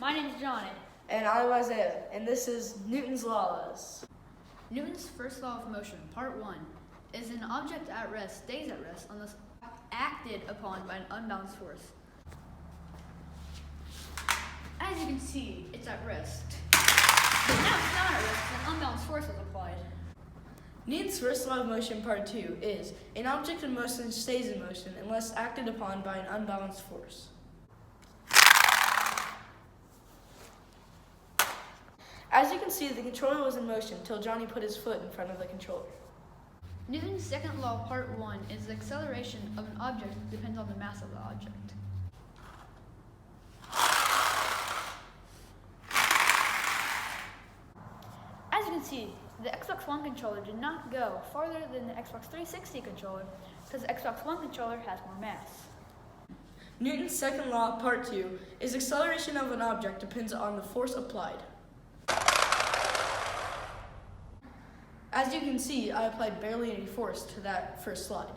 My name is Johnny. And I'm Isaiah, and this is Newton's Laws. Newton's first law of motion, part 1, is an object at rest stays at rest unless acted upon by an unbalanced force. As you can see, it's at rest. But now it's not at rest, an unbalanced force was applied. Newton's first law of motion, part 2, is an object in motion stays in motion unless acted upon by an unbalanced force. As you can see, the controller was in motion until Johnny put his foot in front of the controller. Newton's second law, part 1, is the acceleration of an object depends on the mass of the object. As you can see, the Xbox One controller did not go farther than the Xbox 360 controller because the Xbox One controller has more mass. Newton's second law, part 2, is acceleration of an object depends on the force applied. As you can see, I applied barely any force to that first slide.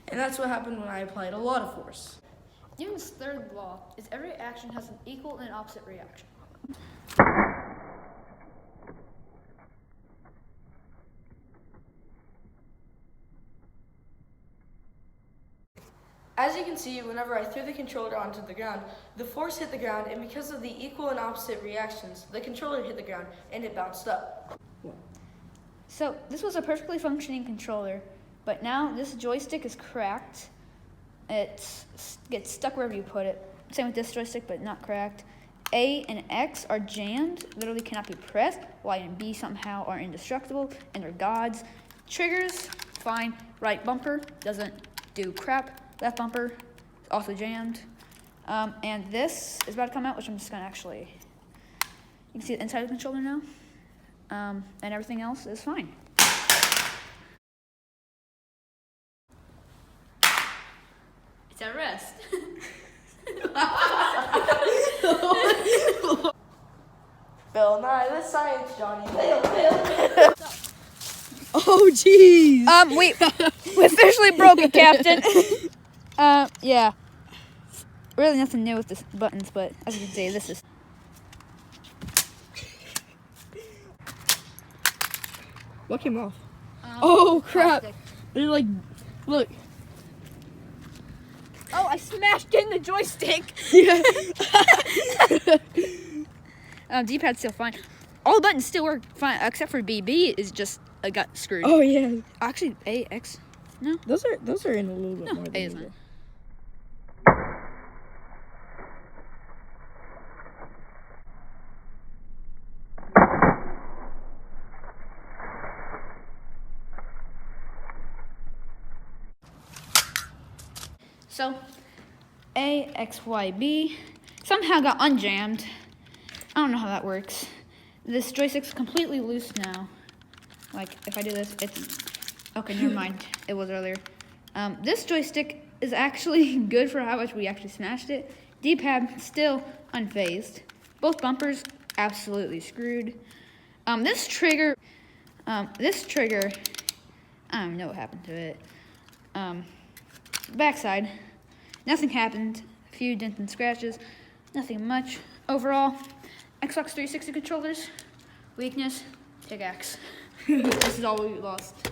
And that's what happened when I applied a lot of force. Newton's third law is every action has an equal and opposite reaction. As you can see, whenever I threw the controller onto the ground, the force hit the ground, and because of the equal and opposite reactions, the controller hit the ground and it bounced up. So this was a perfectly functioning controller, but now this joystick is cracked. It gets stuck wherever you put it. Same with this joystick, but not cracked. A and X are jammed, literally cannot be pressed. Y and B somehow are indestructible, and they're gods. Triggers, fine. Right bumper doesn't do crap. Left bumper is also jammed. And this is about to come out, which I'm just gonna you can see the inside of the controller now. And everything else is fine. It's at rest. Bill Nye, the Science Johnny. Bill. Oh, jeez. We officially broke it, Captain. Yeah. Really nothing new with the buttons, but as you can see, this is. What came off? Oh, crap. Plastic. They're like, look. Oh, I smashed in the joystick. Yeah. D-pad's still fine. All the buttons still work fine, except for B. B is just got screwed. Oh, yeah. Actually, A, X. No. Those are in a little bit No, more A than is not. usual. So, A, X, Y, B somehow got unjammed. I don't know how that works. This joystick's completely loose now. Like, if I do this, it's... Okay, never mind. It was earlier. This joystick is actually good for how much we actually smashed it. D-pad still unfazed. Both bumpers absolutely screwed. This trigger, I don't know what happened to it. Backside, nothing happened. A few dents and scratches, nothing much. Overall, Xbox 360 controllers, weakness, pickaxe. This is all we lost.